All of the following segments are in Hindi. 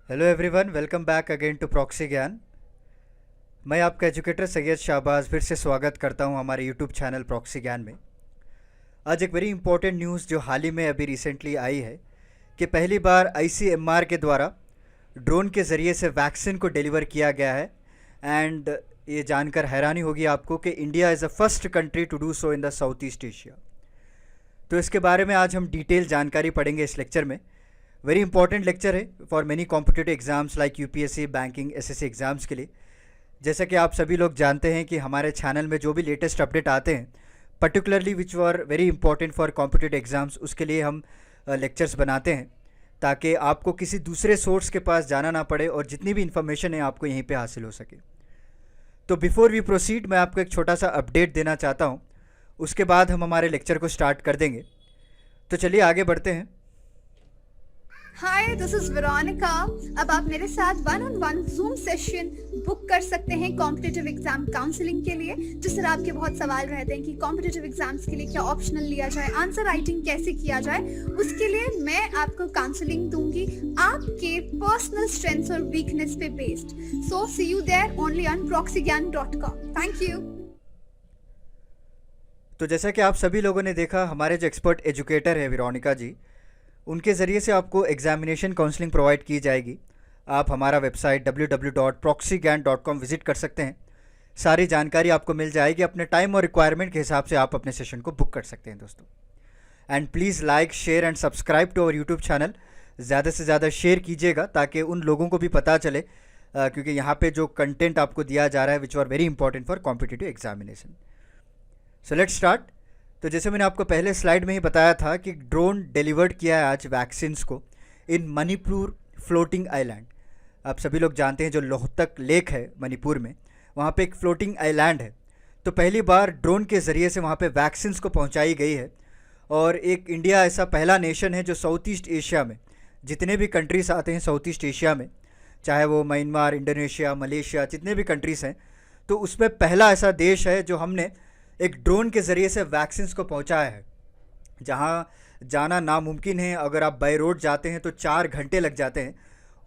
Hello everyone, welcome back again to Proxy Gyan. मैं आपका एजुकेटर सैयद शाहबाज फिर से स्वागत करता हूं हमारे यूट्यूब चैनल प्रॉक्सी ज्ञान में। आज एक वेरी इंपॉर्टेंट न्यूज़ जो हाल ही में अभी रिसेंटली आई है कि पहली बार आईसीएमआर के द्वारा ड्रोन के ज़रिए से वैक्सीन को डिलीवर किया गया है। एंड ये जानकर हैरानी होगी आपको कि India is the first country to do so in the South East Asia. तो इसके बारे में आज हम डिटेल जानकारी पढ़ेंगे इस लेक्चर में। वेरी इंपॉर्टेंट लेक्चर है for many competitive exams like UPSC, banking, SSC exams के लिए। जैसा कि आप सभी लोग जानते हैं कि हमारे चैनल में जो भी लेटेस्ट अपडेट आते हैं, particularly which were very important for competitive exams, उसके लिए हम लेक्चर्स बनाते हैं ताकि आपको किसी दूसरे सोर्स के पास जाना ना पड़े और जितनी भी इन्फॉर्मेशन है आपको यहीं पे हासिल हो सके। तो बिफोर वी प्रोसीड, मैं आपको एक छोटा सा अपडेट देना चाहता हूँ, उसके बाद हम हमारे लेक्चर को स्टार्ट कर देंगे। तो चलिए आगे बढ़ते हैं। हाय, दिस इज वेरोनिका। अब आप मेरे साथ one on one zoom session book कर सकते हैं कॉम्पिटिटिव एग्जाम काउंसलिंग के लिए। जिस तरह आपके बहुत सवाल रहते हैं कि कॉम्पिटिटिव एग्जाम्स के लिए क्या ऑप्शनल लिया जाए, आंसर राइटिंग कैसे किया जाए, उसके लिए मैं आपको काउंसलिंग दूंगी आपके पर्सनल स्ट्रेंथ्स और वीकनेस पे based. So see you there only on proxygyan.com। Thank you. तो जैसा कि आप सभी लोगों ने देखा, हमारे जो एक्सपर्ट एजुकेटर है वेरोनिका जी, उनके ज़रिए से आपको एग्जामिनेशन काउंसलिंग प्रोवाइड की जाएगी। आप हमारा वेबसाइट www.proxygyan.com विज़िट कर सकते हैं। सारी जानकारी आपको मिल जाएगी। अपने टाइम और रिक्वायरमेंट के हिसाब से आप अपने सेशन को बुक कर सकते हैं दोस्तों। And please like, share and subscribe to our YouTube channel. ज़्यादा से ज़्यादा शेयर कीजिएगा ताकि उन लोगों को भी पता चले, क्योंकि यहाँ पे जो कंटेंट आपको दिया जा रहा है which are very important for competitive examination. So let's start. तो जैसे मैंने आपको पहले स्लाइड में ही बताया था कि ड्रोन डिलीवर्ड किया है आज वैक्सीन्स को इन मणिपुर फ्लोटिंग आइलैंड। आप सभी लोग जानते हैं जो लोहतक लेक है मणिपुर में, वहाँ पे एक फ्लोटिंग आइलैंड है। तो पहली बार ड्रोन के ज़रिए से वहाँ पे वैक्सीन्स को पहुँचाई गई है। और एक इंडिया ऐसा पहला नेशन है जो साउथ ईस्ट एशिया में, जितने भी कंट्रीज़ आते हैं साउथ ईस्ट एशिया में, चाहे वो म्यांमार, इंडोनेशिया, मलेशिया, जितने भी कंट्रीज़ हैं, तो उसमें पहला ऐसा देश है जो हमने एक ड्रोन के ज़रिए से वैक्सीन्स को पहुंचाया है। जहां जाना नामुमकिन है, अगर आप बाय रोड जाते हैं तो 4 घंटे लग जाते हैं,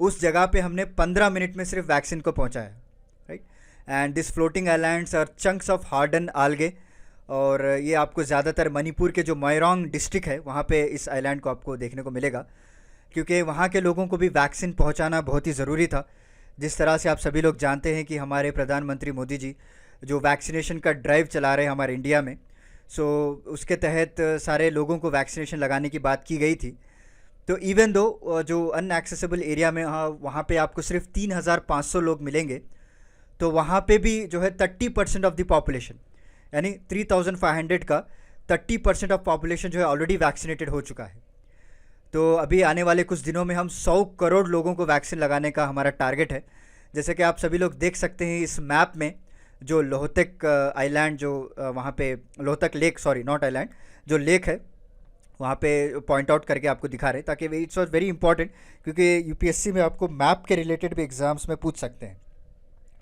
उस जगह पे हमने 15 मिनट में सिर्फ वैक्सीन को पहुंचाया है, right. And this floating islands are chunks of harden algae. और ये आपको ज़्यादातर मणिपुर के जो मोइरांग डिस्ट्रिक्ट है वहाँ पे इस आइलैंड को आपको देखने को मिलेगा, क्योंकि वहाँ के लोगों को भी वैक्सीन पहुँचाना बहुत ही ज़रूरी था। जिस तरह से आप सभी लोग जानते हैं कि हमारे प्रधानमंत्री मोदी जी जो वैक्सीनेशन का ड्राइव चला रहे हैं हमारे इंडिया में, सो उसके तहत सारे लोगों को वैक्सीनेशन लगाने की बात की गई थी। तो इवन दो जो अनएक्सेसिबल एरिया में वहाँ पे आपको सिर्फ 3,500 लोग मिलेंगे, तो वहाँ पे भी जो है 30% ऑफ द पॉपुलेशन, यानी 3,500 का 30% ऑफ पॉपुलेशन जो है ऑलरेडी वैक्सीनेटेड हो चुका है। तो अभी आने वाले कुछ दिनों में हम 100 करोड़ लोगों को वैक्सीन लगाने का हमारा टारगेट है। जैसे कि आप सभी लोग देख सकते हैं इस मैप में, जो लोहतक आइलैंड, जो वहाँ पे लोहतक लेक, सॉरी नॉट आइलैंड, जो लेक है वहाँ पे पॉइंट आउट करके आपको दिखा रहे हैं, ताकि इट्स वॉज वेरी इंपॉर्टेंट, क्योंकि यूपीएससी में आपको मैप के रिलेटेड भी एग्जाम्स में पूछ सकते हैं,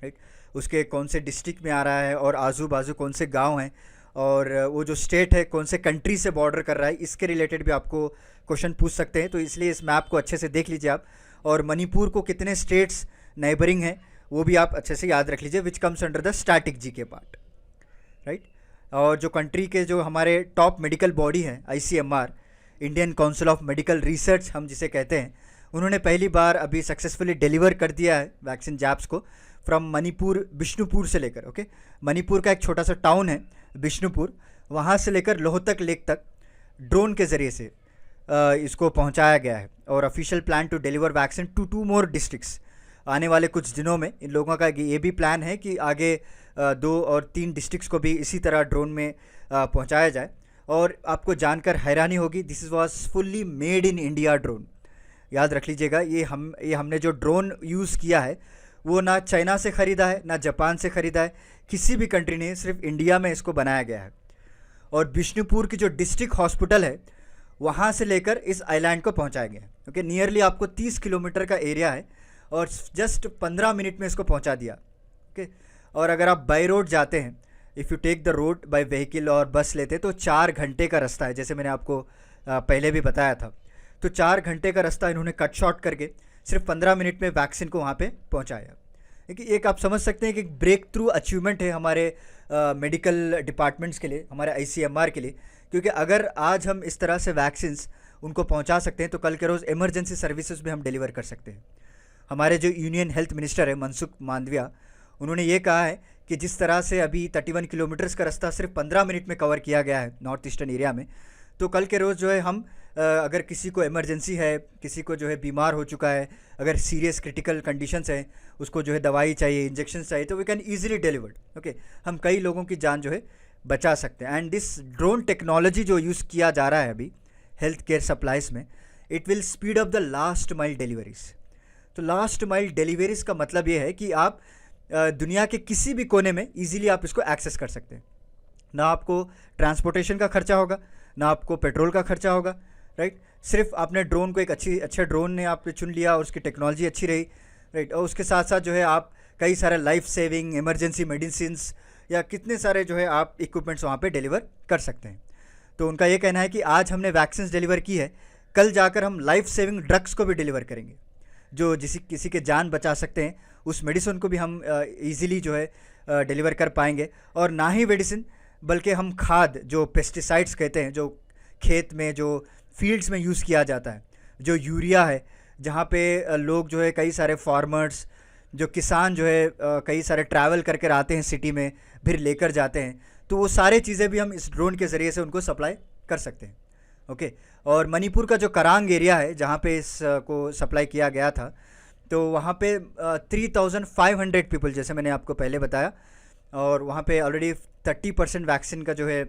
राइट। उसके कौन से डिस्ट्रिक्ट में आ रहा है और आजू बाजू कौन से गाँव हैं, और वो जो स्टेट है कौन से कंट्री से बॉर्डर कर रहा है, इसके रिलेटेड भी आपको क्वेश्चन पूछ सकते हैं। तो इसलिए इस मैप को अच्छे से देख लीजिए आप, और मणिपुर को कितने स्टेट्स नेबरिंग हैं वो भी आप अच्छे से याद रख लीजिए, which comes under the static G के पार्ट, राइट। और जो कंट्री के जो हमारे टॉप मेडिकल बॉडी हैं ICMR, Indian council of medical research हम जिसे कहते हैं, उन्होंने पहली बार अभी सक्सेसफुली डिलीवर कर दिया है वैक्सीन जैब्स को फ्रॉम मणिपुर, बिष्णुपुर से लेकर, ओके, मणिपुर का एक छोटा सा टाउन है बिष्णुपुर, वहाँ से लेकर लोहतक लेक तक ड्रोन के ज़रिए से इसको पहुँचाया गया है। और official plan to deliver vaccine to 2 more districts. आने वाले कुछ दिनों में इन लोगों का ये भी प्लान है कि आगे 2 और 3 डिस्ट्रिक्ट्स को भी इसी तरह ड्रोन में पहुंचाया जाए। और आपको जानकर हैरानी होगी, this was fully made in India drone. याद रख लीजिएगा, ये हमने जो ड्रोन यूज़ किया है वो ना चाइना से ख़रीदा है, ना जापान से ख़रीदा है, किसी भी कंट्री ने, सिर्फ इंडिया में इसको बनाया गया है। और बिष्णुपुर की जो डिस्ट्रिक्ट हॉस्पिटल है वहाँ से लेकर इस आइलैंड को पहुँचाया गया है, ओके। नियरली आपको 30 किलोमीटर का एरिया है और जस्ट 15 मिनट में इसको पहुंचा दिया, ओके। और अगर आप बाई रोड जाते हैं, if you take the road by vehicle और बस लेते तो 4 घंटे का रास्ता है, जैसे मैंने आपको पहले भी बताया था। तो 4 घंटे का रास्ता इन्होंने कट शॉर्ट करके सिर्फ 15 मिनट में वैक्सीन को वहाँ पे पहुँचाया। देखिए एक आप समझ सकते हैं कि ब्रेक थ्रू अचीवमेंट है हमारे मेडिकल डिपार्टमेंट्स के लिए, हमारे ICMR के लिए, क्योंकि अगर आज हम इस तरह से वैक्सीन्स उनको पहुंचा सकते हैं तो कल के रोज़ इमरजेंसी सर्विसेज भी हम डिलीवर कर सकते हैं। हमारे जो यूनियन हेल्थ मिनिस्टर है मनसुख मांडविया, उन्होंने ये कहा है कि जिस तरह से अभी 31 किलोमीटर्स का रास्ता सिर्फ 15 मिनट में कवर किया गया है नॉर्थ ईस्टर्न एरिया में, तो कल के रोज़ जो है हम अगर किसी को इमरजेंसी है, किसी को जो है बीमार हो चुका है, अगर सीरियस क्रिटिकल कंडीशंस है, उसको जो है दवाई चाहिए, इंजेक्शन चाहिए, तो we can easily delivered. Okay, हम कई लोगों की जान जो है बचा सकते हैं। एंड दिस ड्रोन टेक्नोलॉजी जो यूज़ किया जा रहा है अभी हेल्थ केयर सप्लाइज में, it will speed up the last mile deliveries. तो लास्ट माइल डिलीवरीज का मतलब ये है कि आप दुनिया के किसी भी कोने में ईजिली आप इसको एक्सेस कर सकते हैं। ना आपको ट्रांसपोर्टेशन का खर्चा होगा, ना आपको पेट्रोल का खर्चा होगा, राइट। सिर्फ आपने ड्रोन को एक अच्छा ड्रोन ने आप चुन लिया और उसकी टेक्नोलॉजी अच्छी रही, राइट, और उसके साथ साथ जो है आप कई सारे लाइफ सेविंग इमरजेंसी मेडिसिन्स या कितने सारे जो है आप इक्विपमेंट्स वहाँ पे डिलीवर कर सकते हैं। तो उनका ये कहना है कि आज हमने वैक्सीन डिलीवर की है, कल जाकर हम लाइफ सेविंग ड्रग्स को भी डिलीवर करेंगे, जो किसी के जान बचा सकते हैं। उस मेडिसिन को भी हम ईज़िली जो है डिलीवर कर पाएंगे। और ना ही मेडिसिन बल्कि हम खाद, जो पेस्टिसाइड्स कहते हैं, जो खेत में जो फील्ड्स में यूज़ किया जाता है, जो यूरिया है, जहाँ पे लोग जो है कई सारे फार्मर्स, जो किसान जो है कई सारे ट्रैवल करके आते हैं सिटी में, फिर लेकर जाते हैं, तो वो सारे चीज़ें भी हम इस ड्रोन के ज़रिए से उनको सप्लाई कर सकते हैं। ओके, और मणिपुर का जो करांग एरिया है जहाँ पे इस को सप्लाई किया गया था, तो वहाँ पे 3500 पीपल, जैसे मैंने आपको पहले बताया, और वहाँ पे ऑलरेडी 30% वैक्सीन का जो है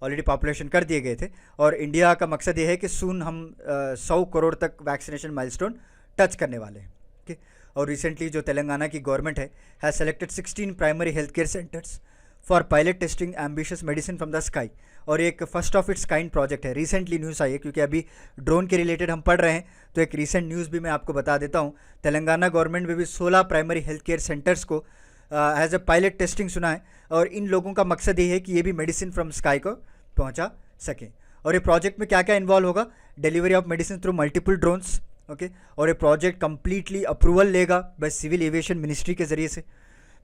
ऑलरेडी पॉपुलेशन कर दिए गए थे। और इंडिया का मकसद ये है कि सून हम 100 करोड़ तक वैक्सीनेशन माइलस्टोन टच करने वाले हैं। ओके, और रिसेंटली जो तेलंगाना की government has selected 16 primary health care centres for pilot testing ambitious medicine from the sky, और एक first of its kind project है। रिसेंटली न्यूज़ आई है, क्योंकि अभी ड्रोन के रिलेटेड हम पढ़ रहे हैं, तो एक रिसेंट न्यूज़ भी मैं आपको बता देता हूँ। तेलंगाना गवर्नमेंट में भी 16 प्राइमरी हेल्थ केयर सेंटर्स को एज अ पायलट टेस्टिंग सुना है, और इन लोगों का मकसद ये है कि ये भी मेडिसिन फ्रॉम स्काई को पहुंचा सकें। और ये प्रोजेक्ट में क्या क्या इन्वॉल्व होगा? Delivery of medicine through multiple drones. Okay, और ये प्रोजेक्ट कंप्लीटली अप्रूवल लेगा बाय सिविल एविएशन मिनिस्ट्री के ज़रिए से,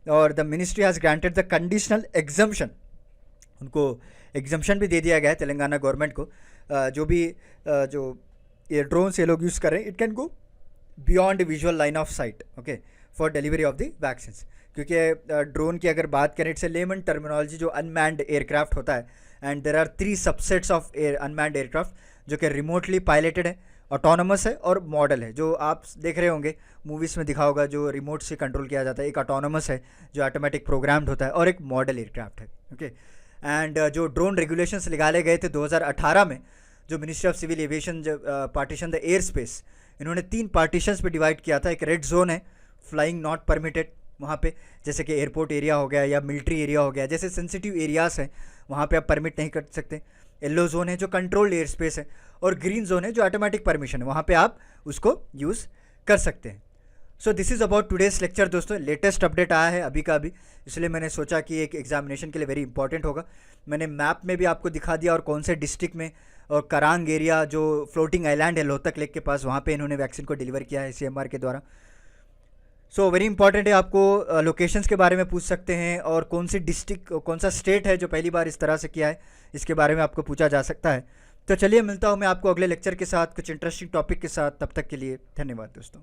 और the ministry has granted the conditional exemption, उनको एग्जम्पशन भी दे दिया गया है तेलंगाना गवर्नमेंट को। जो भी जो ये ड्रोन से लोग यूज़ कर रहे हैं, it can go beyond visual line of sight, okay, for delivery of the vaccines. क्योंकि ड्रोन की अगर बात करें, इट्स ए लेमन टर्मिनोलॉजी, जो अनमैन्ड एयरक्राफ्ट होता है, and there are 3 subsets of unmanned aircraft, जो कि रिमोटली पायलटेड है, ऑटोनमस है और मॉडल है। जो आप देख रहे होंगे मूवीज़ में दिखा होगा, जो रिमोट से कंट्रोल किया जाता है। एक ऑटोनमस है जो ऑटोमेटिक प्रोग्राम्ड होता है, और एक मॉडल एयरक्राफ्ट है। ओके, एंड जो ड्रोन रेगुलेशंस निकाले गए थे 2018 में, जो Ministry of Civil Aviation partition the air space, इन्होंने 3 पार्टीशंस पे डिवाइड किया था। एक रेड जोन है, फ्लाइंग नॉट परमिटेड, वहाँ पे जैसे कि एयरपोर्ट एरिया हो गया या मिलिट्री एरिया हो गया, जैसे सेंसिटिव एरियाज़ हैं वहाँ पे आप परमिट नहीं कर सकते। येलो जोन है जो कंट्रोल्ड एयर स्पेस है, और ग्रीन जोन है जो ऑटोमेटिक परमिशन है, वहाँ पे आप उसको यूज़ कर सकते हैं। So this is about today's lecture दोस्तों। लेटेस्ट अपडेट आया है अभी का अभी, इसलिए मैंने सोचा कि एक एग्जामिनेशन के लिए वेरी इंपॉर्टेंट होगा। मैंने मैप में भी आपको दिखा दिया और कौन से डिस्ट्रिक्ट में, और करांग एरिया जो फ्लोटिंग आइलैंड है लोहतक लेक के पास, वहाँ पे इन्होंने वैक्सीन को डिलीवर किया है ICMR के द्वारा। सो वेरी इंपॉर्टेंट है, आपको लोकेशंस के बारे में पूछ सकते हैं, और कौन सी डिस्ट्रिक्ट, कौन सा स्टेट है जो पहली बार इस तरह से किया है, इसके बारे में आपको पूछा जा सकता है। तो चलिए मिलता हूँ मैं आपको अगले लेक्चर के साथ, कुछ इंटरेस्टिंग टॉपिक के साथ। तब तक के लिए धन्यवाद दोस्तों।